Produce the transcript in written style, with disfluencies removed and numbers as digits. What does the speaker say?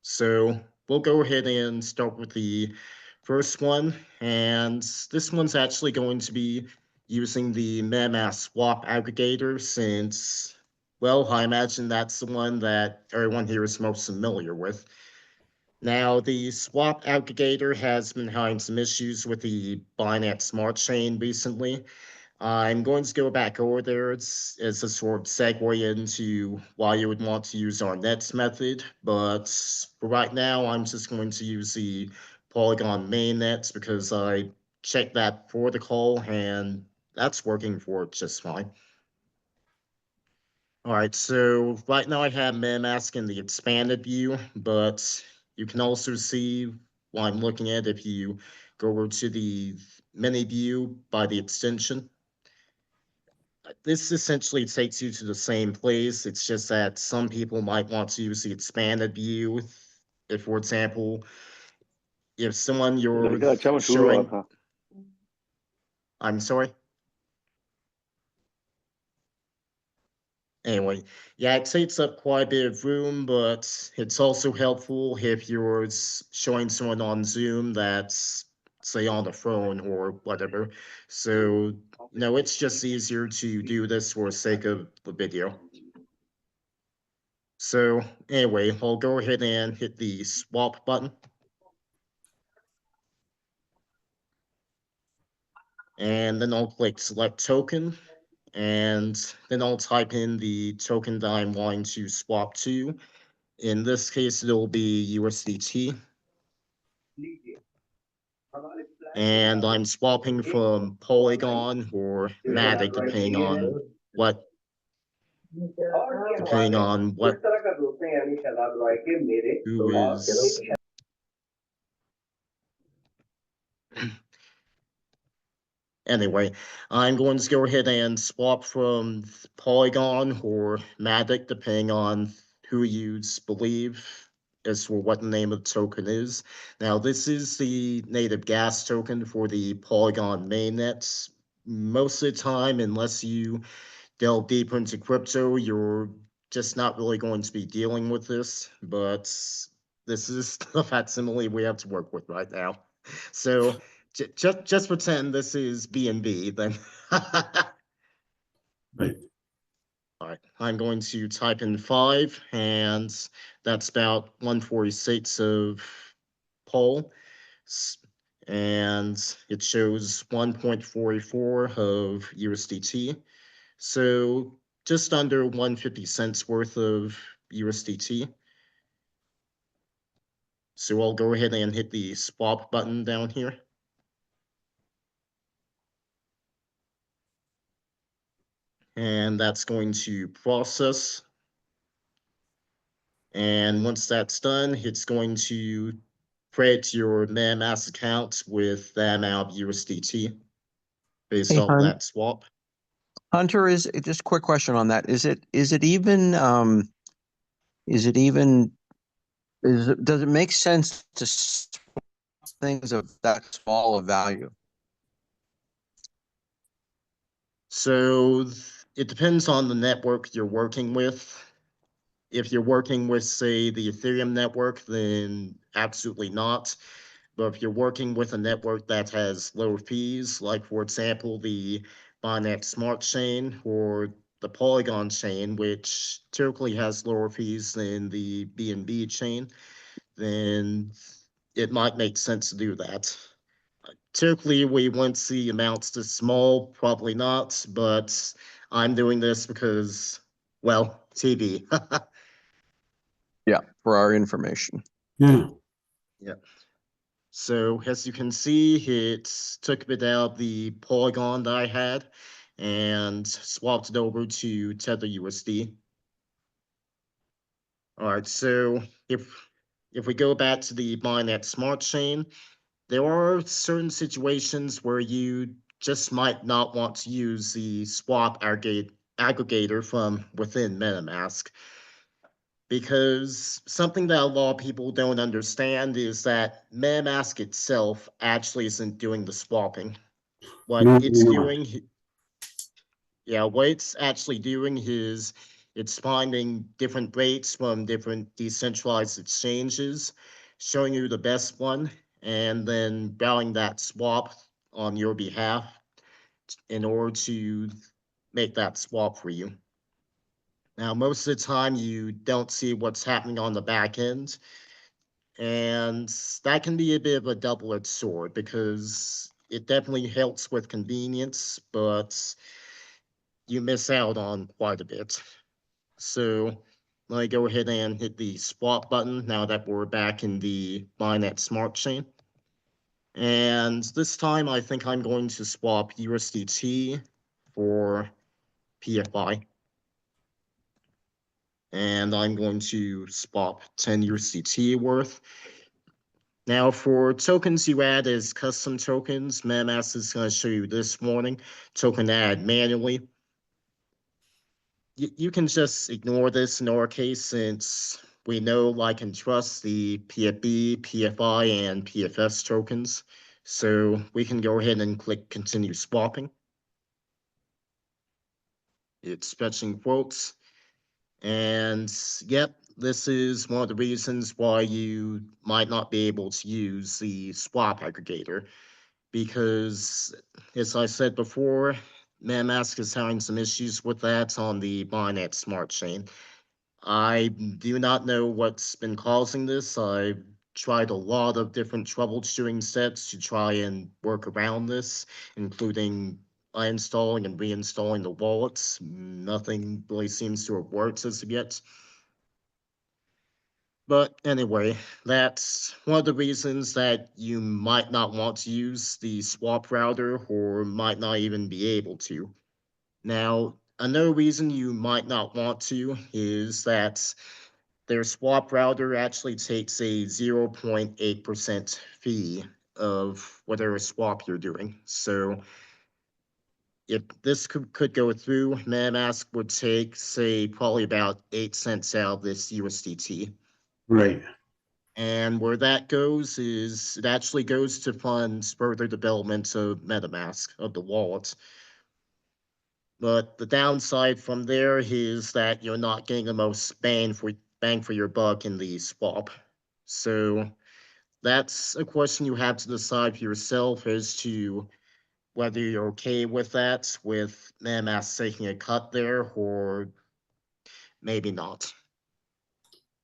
So we'll go ahead and start with the first one. And this one's actually going to be using the MetaMask swap aggregator since, well, I imagine that's the one that everyone here is most familiar with. Now, the swap aggregator has been having some issues with the Binance Smart Chain recently. I'm going to go back over there as a sort of segue into why you would want to use our nets method, but for right now, I'm just going to use the Polygon mainnets because I checked that for the call and that's working for just fine. All right, so right now I have MetaMask in the expanded view, but you can also see what I'm looking at if you go over to the mini view by the extension. This essentially takes you to the same place. It's just that some people might want to use the expanded view. If, for example, if someone you're showing, I'm sorry. Anyway, yeah, it takes up quite a bit of room, but it's also helpful if you're showing someone on Zoom that's, say, on the phone or whatever. So, it's just easier to do this for the sake of the video. So anyway, I'll go ahead and hit the swap button. And then I'll click select token. And then I'll type in the token that I'm wanting to swap to. In this case, it'll be USDT. And I'm swapping from Polygon or Matic, depending on what who is Anyway, I'm going to go ahead and swap from Polygon or Matic, depending on who you believe as for what the name of the token is. Now, this is the native gas token for the Polygon mainnet. Most of the time, unless you delve deeper into crypto, you're just not really going to be dealing with this, but this is the facsimile we have to work with right now. So just pretend this is BNB, then. Right. All right, I'm going to type in 5, and that's about 1/46 of Pol. And it shows 1.44 of USDT. So just under 150 cents worth of USDT. So I'll go ahead and hit the swap button down here. And that's going to process. And once that's done, it's going to create your MetaMask account with that amount of USDT based off that swap. Hunter, is just a quick question on that. Does it make sense to swap things of that small of value? So it depends on the network you're working with. If you're working with, say, the Ethereum network, then absolutely not. But if you're working with a network that has lower fees, like, for example, the Binance Smart Chain or the Polygon chain, which typically has lower fees than the BNB chain, then it might make sense to do that. Typically, we wouldn't see amounts this small, probably not, but I'm doing this because, well, TV. Yeah, for our information. Yeah. Yeah. So as you can see, it took a bit out of the Polygon that I had and swapped it over to Tether USD. All right, so if we go back to the Binance Smart Chain, there are certain situations where you just might not want to use the swap aggregator from within MetaMask. Because something that a lot of people don't understand is that MetaMask itself actually isn't doing the swapping. What it's doing, what it's actually doing is It's finding different rates from different decentralized exchanges, showing you the best one, and then routing that swap on your behalf in order to make that swap for you. Now, most of the time, you don't see what's happening on the back end, and that can be a bit of a double-edged sword because it definitely helps with convenience, but you miss out on quite a bit. So let me go ahead and hit the swap button now that we're back in the Binance Smart Chain. And this time, I think I'm going to swap USDT for PFI. And I'm going to swap 10 USDT worth. Now, for tokens you add as custom tokens, MetaMask is going to show you this warning. Token add manually. You can just ignore this in our case since we know, like, and trust the PFB, PFI, and PFS tokens. So we can go ahead and click continue swapping. It's fetching quotes. And yep, this is one of the reasons why you might not be able to use the swap aggregator because, as I said before, MetaMask is having some issues with that on the Binance Smart Chain. I do not know what's been causing this. I've tried a lot of different troubleshooting steps to try and work around this, including uninstalling and reinstalling the wallets. Nothing really seems to have worked as of yet. But anyway, that's one of the reasons that you might not want to use the swap router or might not even be able to. Now, another reason you might not want to is that their swap router actually takes a 0.8% fee of whatever swap you're doing. So if this could go through, MetaMask would take, say, probably about 8 cents out of this USDT. Right. And where that goes is it actually goes to fund further development of MetaMask, of the wallet. But the downside from there is that you're not getting the most bang for your buck in the swap. So that's a question you have to decide for yourself as to whether you're okay with that, with MetaMask taking a cut there, or maybe not.